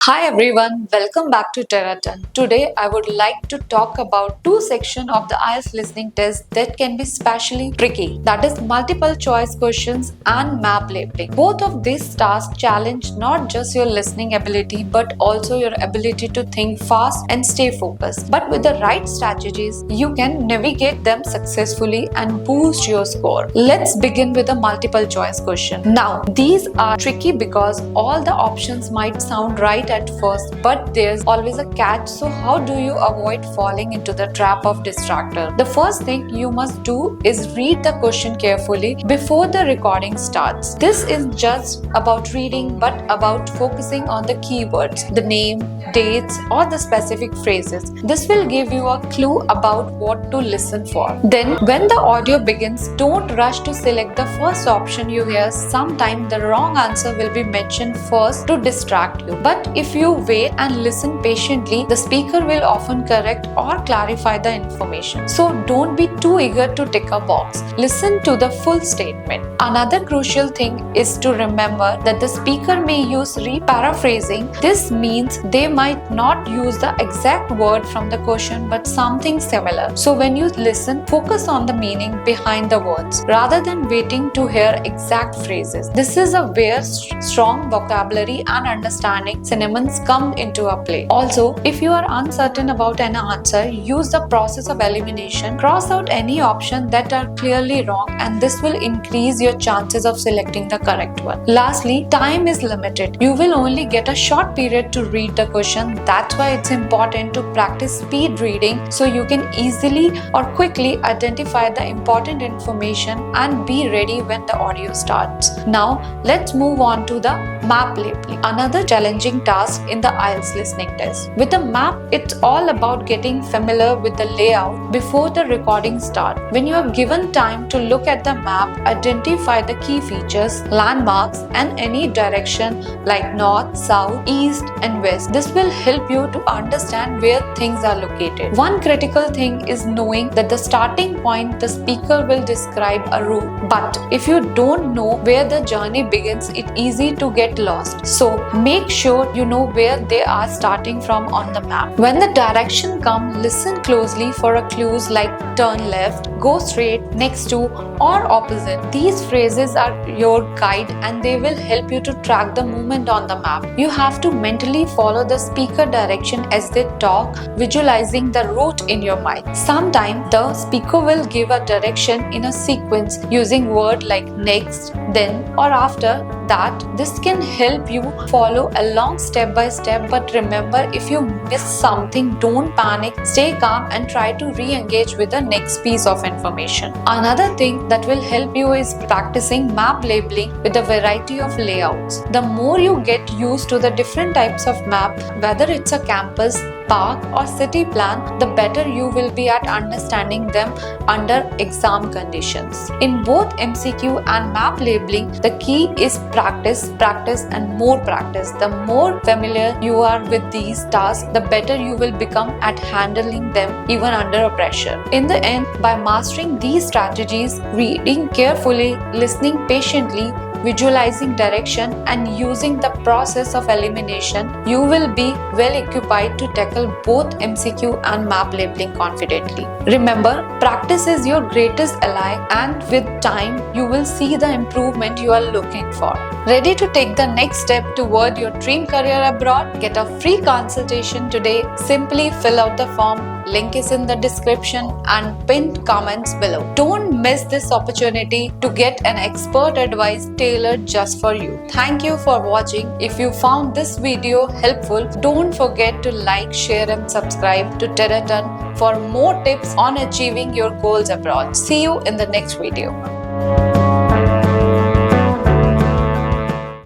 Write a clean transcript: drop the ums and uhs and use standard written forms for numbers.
Hi everyone, welcome back to TerraTern. Today I would like to talk about two sections of the IELTS listening test that can be especially tricky. That is multiple choice questions and map labeling. Both of these tasks challenge not just your listening ability but also your ability to think fast and stay focused. But with the right strategies, you can navigate them successfully and boost your score. Let's begin with a multiple choice question. Now, these are tricky because all the options might sound right at first, but there's always a catch. So how do you avoid falling into the trap of distractor? The first thing you must do is read the question carefully before the recording starts. This is just about reading but about focusing on the keywords, the name, dates, or the specific phrases. This will give you a clue about what to listen for. Then when the audio begins, don't rush to select the first option you hear. Sometimes the wrong answer will be mentioned first to distract you. But if you wait and listen patiently, the speaker will often correct or clarify the information. So don't be too eager to tick a box. Listen to the full statement. Another crucial thing is to remember that the speaker may use paraphrasing. This means they might not use the exact word from the question but something similar. So when you listen, focus on the meaning behind the words rather than waiting to hear exact phrases. This is where strong vocabulary and understanding synonyms come into a play. Also, if you are uncertain about an answer, use the process of elimination. Cross out any option that are clearly wrong, and this will increase your chances of selecting the correct one. Lastly, time is limited. You will only get a short period to read the question. That's why it's important to practice speed reading so you can easily or quickly identify the important information and be ready when the audio starts. Now, let's move on to the map labeling, another challenging task in the IELTS listening test. With a map, it's all about getting familiar with the layout before the recording starts. When you are given time to look at the map, identify the key features, landmarks, and any direction like north, south, east, and west. This will help you to understand where things are located. One critical thing is knowing that the starting point the speaker will describe a route. But if you don't know where the journey begins, it's easy to get lost. So make sure you know where they are starting from on the map. When the direction comes, listen closely for clues like turn left, go straight, next to, or opposite. These phrases are your guide and they will help you to track the movement on the map. You have to mentally follow the speaker direction as they talk, visualizing the route in your mind. Sometimes the speaker will give a direction in a sequence using words like next, then, or after that. This can help you follow along step by step, but remember, if you miss something, don't panic, stay calm and try to re-engage with the next piece of information. Another thing that will help you is practicing map labeling with a variety of layouts. The more you get used to the different types of map, whether it's a campus, park, or city plan, the better you will be at understanding them under exam conditions. In both MCQ and map labeling, the key is practice, practice, and more practice. The more familiar you are with these tasks, the better you will become at handling them even under pressure. In the end, by mastering these strategies, reading carefully, listening patiently, visualizing direction, and using the process of elimination, you will be well equipped to tackle both MCQ and map labeling confidently. Remember, practice is your greatest ally, and with time, you will see the improvement you are looking for. Ready to take the next step toward your dream career abroad? Get a free consultation today. Simply fill out the form. Link is in the description and pinned comments below. Don't miss this opportunity to get an expert advice tailored just for you. Thank you for watching. If you found this video helpful, don't forget to like, share, and subscribe to TerraTern for more tips on achieving your goals abroad. See you in the next video.